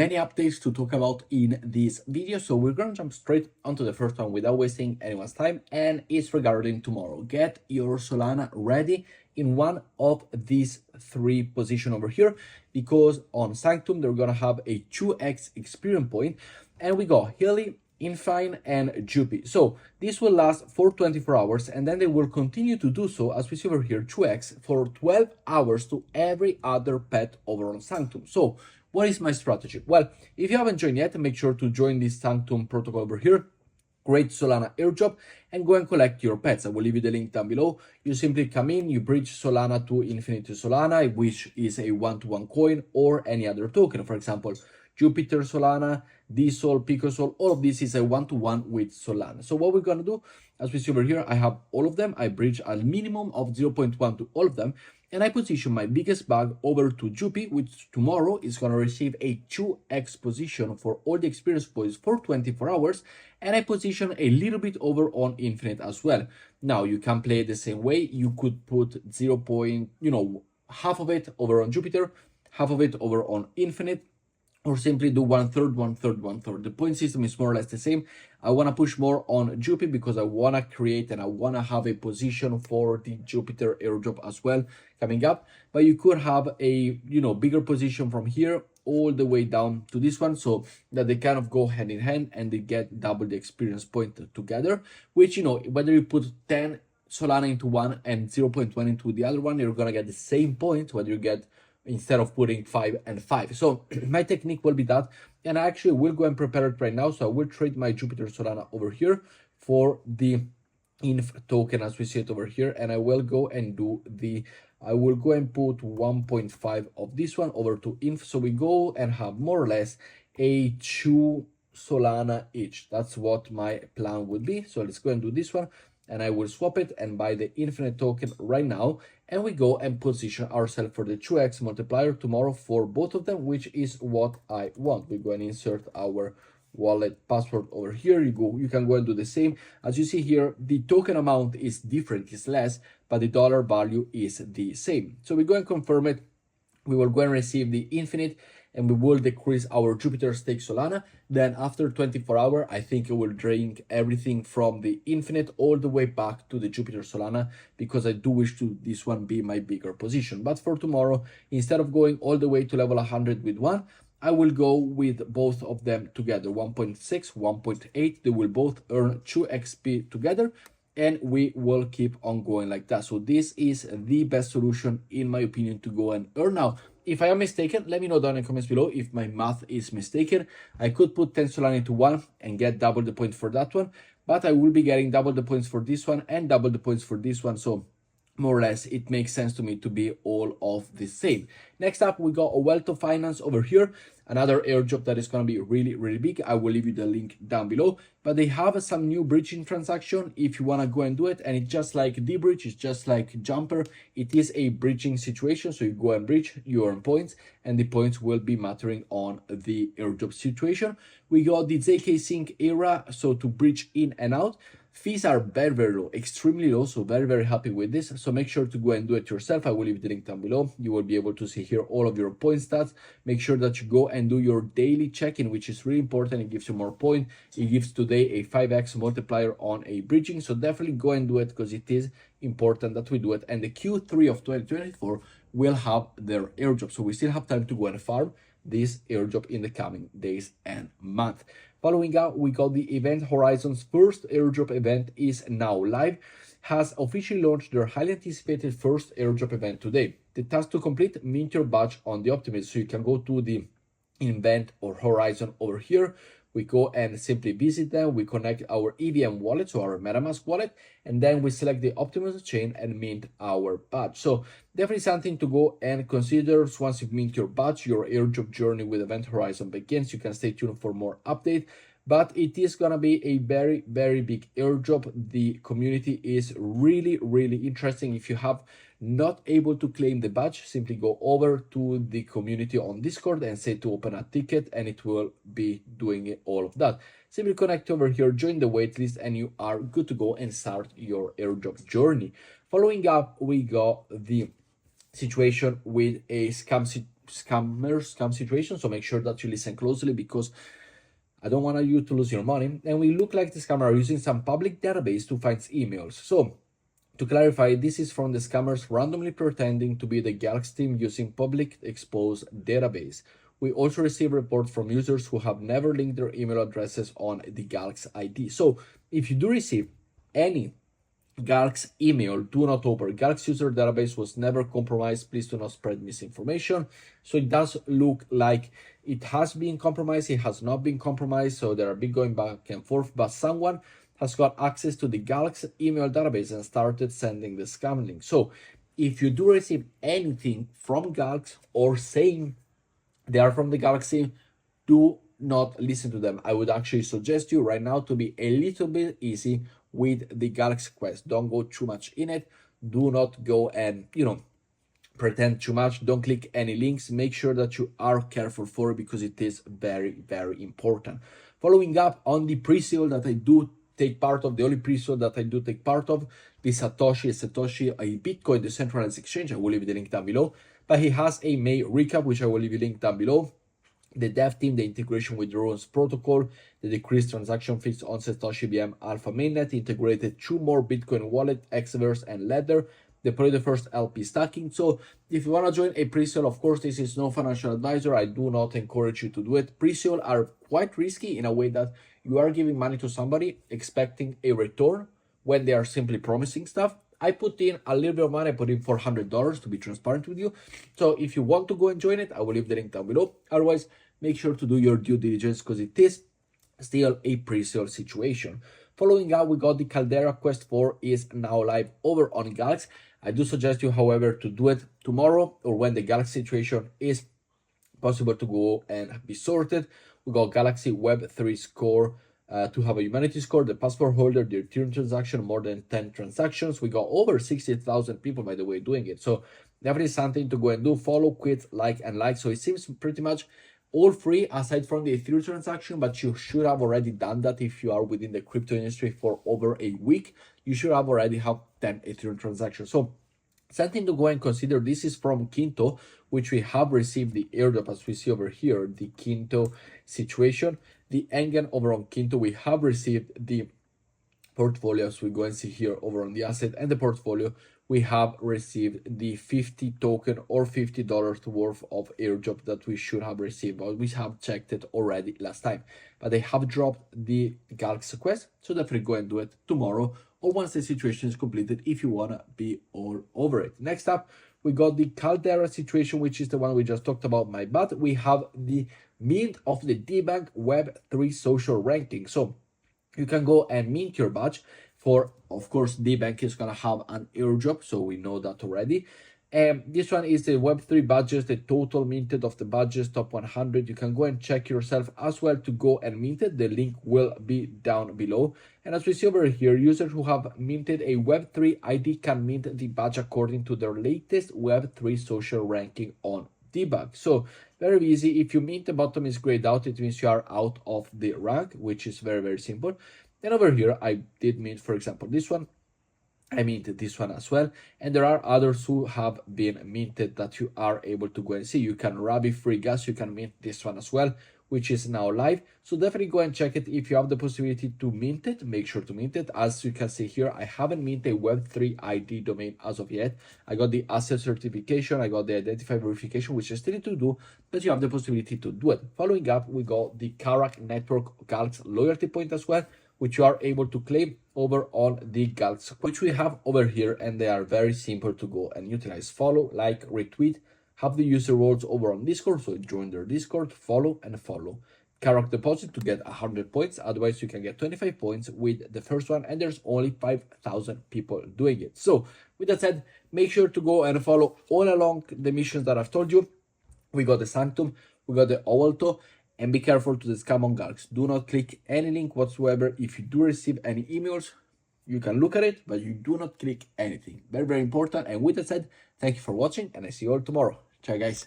Many updates to talk about in this video, so we're gonna jump straight onto the first one without wasting anyone's time, and it's regarding tomorrow. Get your Solana ready in one of these three positions over here, because on Sanctum they're gonna have a 2x experience point, and we got Hilly, Infine, and Juppy. So this will last for 24 hours, and then they will continue to do so, as we see over here, 2x for 12 hours to every other pet over on Sanctum. So what is my strategy? Well, if you haven't joined yet, make sure to join this Sanctum protocol over here, create Solana airdrop, and go and collect your pets. I will leave you the link down below. You simply come in, you bridge Solana to Infinity Solana, which is a one-to-one coin, or any other token. For example, Jupiter Solana, DSol, Picosol, all of this is a one-to-one with Solana. So what we're gonna do, as we see over here, I have all of them. I bridge a minimum of 0.1 to all of them, and I position my biggest bag over to Juppy, which tomorrow is going to receive a 2x position for all the experience points for 24 hours, and I position a little bit over on Infinite as well. Now, you can play it the same way. You could put half of it over on Jupiter, half of it over on Infinite, or simply do 1/3, 1/3, 1/3. The point system is more or less the same. I want to push more on Juppy because I want to create and I want to have a position for the Jupiter airdrop as well coming up. But you could have a bigger position from here all the way down to this one, so that they kind of go hand in hand and they get double the experience point together, which whether you put 10 Solana into one and 0.1 into the other one, you're gonna get the same point whether you get, instead of putting 5 and 5. So my technique will be that, and I actually will go and prepare it right now. So I will trade my Jupiter Solana over here for the INF token as we see it over here, and I will go and I will go and put 1.5 of this one over to INF, so we go and have more or less a 2 Solana each. That's what my plan would be. So let's go and do this one, and I will swap it and buy the Infinite token right now, and we go and position ourselves for the 2x multiplier tomorrow for both of them, which is what I want. We go and insert our wallet password over here. You can go and do the same. As you see here, the token amount is different, it's less, but the dollar value is the same. So we go and confirm it. We will go and receive the Infinite, and we will decrease our Jupiter stake Solana. Then after 24 hours, I think it will drain everything from the Infinite all the way back to the Jupiter Solana, because I do wish to this one be my bigger position. But for tomorrow, instead of going all the way to level 100 with one, I will go with both of them together, 1.6, 1.8. They will both earn 2 XP together, and we will keep on going like that. So this is the best solution, in my opinion, to go and earn. Now, if I am mistaken, let me know down in the comments below if my math is mistaken. I could put 10 Solana into one and get double the points for that one, but I will be getting double the points for this one and double the points for this one. So more or less, it makes sense to me to be all of the same. Next up, we got Welto Finance over here, another airdrop that is going to be really, really big. I will leave you the link down below, but they have some new bridging transaction if you want to go and do it. And it's just like D-Bridge, it's just like Jumper. It is a bridging situation. So you go and bridge, you earn points, and the points will be mattering on the airdrop situation. We got the ZK Sync era, so to bridge in and out. Fees are very, very low, extremely low, so very, very happy with this. So make sure to go and do it yourself. I will leave the link down below. You will be able to see here all of your point stats. Make sure that you go and do your daily check-in, which is really important. It gives you more points. It gives today a 5x multiplier on a bridging, so definitely go and do it because it is important that we do it. And the Q3 of 2024 will have their airdrop, so we still have time to go and farm this airdrop in the coming days and month. Following up, we got the Event Horizon's first airdrop event is now live, has officially launched their highly anticipated first airdrop event today. The task to complete, mint your badge on the Optimist. So you can go to the event or Horizon over here. We go and simply visit them. We connect our EVM wallet, so our MetaMask wallet, and then we select the Optimus chain and mint our badge. So definitely something to go and consider. So once you've mint your badge, your airdrop journey with Event Horizon begins. You can stay tuned for more update. But it is gonna be a very, very big airdrop. The community is really, really interesting. If you have not able to claim the badge, simply go over to the community on Discord and say to open a ticket, and it will be doing all of that. Simply connect over here, join the waitlist, and you are good to go and start your airdrop journey. Following up, we got the situation with a scam scam situation. So make sure that you listen closely, because I don't want you to lose your money. And we look like the scammer are using some public database to find emails. So to clarify, this is from the scammers randomly pretending to be the Galxe team using public exposed database. We also receive reports from users who have never linked their email addresses on the Galxe ID. So if you do receive any Galxe email, do not open. Galxe user database was never compromised. Please do not spread misinformation. So it does look like it has been compromised. It has not been compromised. So there are big going back and forth, but someone has got access to the Galxe email database and started sending the scam link. So if you do receive anything from Galxe or saying they are from the Galxe, do not listen to them. I would actually suggest you right now to be a little bit easy with the Galxe quest. Don't go too much in it. Do not go and, pretend too much. Don't click any links. Make sure that you are careful for it, because it is very, very important. Following up on the pre-sale that I do take part of, the only pre-sale that I do take part of, the Satoshi, a Bitcoin decentralized exchange. I will leave the link down below. But he has a May recap, which I will leave you link down below. The dev team, the integration with the Runes protocol, the decreased transaction fees on Satoshi BM Alpha mainnet, integrated 2 more Bitcoin wallet, Xverse and Ledger, deploy the first LP stacking. So if you want to join a pre-sale, of course, this is no financial advisor. I do not encourage you to do it. Pre-sale are quite risky in a way that you are giving money to somebody expecting a return when they are simply promising stuff. I put in a little bit of money. I put in $400 to be transparent with you. So if you want to go and join it, I will leave the link down below. Otherwise, make sure to do your due diligence, because it is still a pre-sale situation. Following up, we got the Caldera Quest 4 is now live over on Galxe. I do suggest you, however, to do it tomorrow or when the Galxe situation is possible to go and be sorted. We got Galaxy Web3 score to have a humanity score, the passport holder, the Ethereum transaction, more than 10 transactions. We got over 60,000 people, by the way, doing it. So definitely something to go and do. Follow, quit, like, and like. So it seems pretty much all free aside from the Ethereum transaction, but you should have already done that if you are within the crypto industry for over a week. You should have already have 10 Ethereum transactions. So something to go and consider. This is from Quinto, which we have received the airdrop, as we see over here, the Quinto situation. The Engen over on Quinto, we have received the portfolio, as we go and see here over on the asset and the portfolio. We have received the 50 token or $50 worth of airdrop that we should have received, but we have checked it already last time. But they have dropped the Galxe quest, so definitely go and do it tomorrow or once the situation is completed if you want to be all over it. Next up, we got the Caldera situation, which is the one we just talked about, my bad. We have the mint of the Debank Web3 social ranking. So you can go and mint your badge for, of course, Debank is going to have an airdrop, so we know that already. This one is the Web3 badges, the total minted of the badges, top 100. You can go and check yourself as well to go and mint it. The link will be down below. And as we see over here, users who have minted a Web3 ID can mint the badge according to their latest Web3 social ranking on Debank. So very easy. If you mint the bottom is grayed out, it means you are out of the rank, which is very, very simple. Then over here, I did mint, for example, this one. I minted this one as well. And there are others who have been minted that you are able to go and see. You can Rabbi free gas, you can mint this one as well, which is now live. So definitely go and check it. If you have the possibility to mint it, make sure to mint it. As you can see here, I haven't minted a Web3 ID domain as of yet. I got the asset certification, I got the identify verification, which I still need to do, but you have the possibility to do it. Following up, we got the Carak Network Galxe loyalty point as well, which you are able to claim over on the Galxe, which we have over here, and they are very simple to go and utilize. Follow, like, retweet, have the user roles over on Discord, so join their Discord, follow and follow. Carak deposit to get 100 points, otherwise you can get 25 points with the first one, and there's only 5,000 people doing it. So with that said, make sure to go and follow all along the missions that I've told you. We got the Sanctum, we got the Welto, and be careful to the scam on Galxe. Do not click any link whatsoever. If you do receive any emails, you can look at it, but you do not click anything. Very, very important. And with that said, thank you for watching, and I see you all tomorrow. Ciao, guys.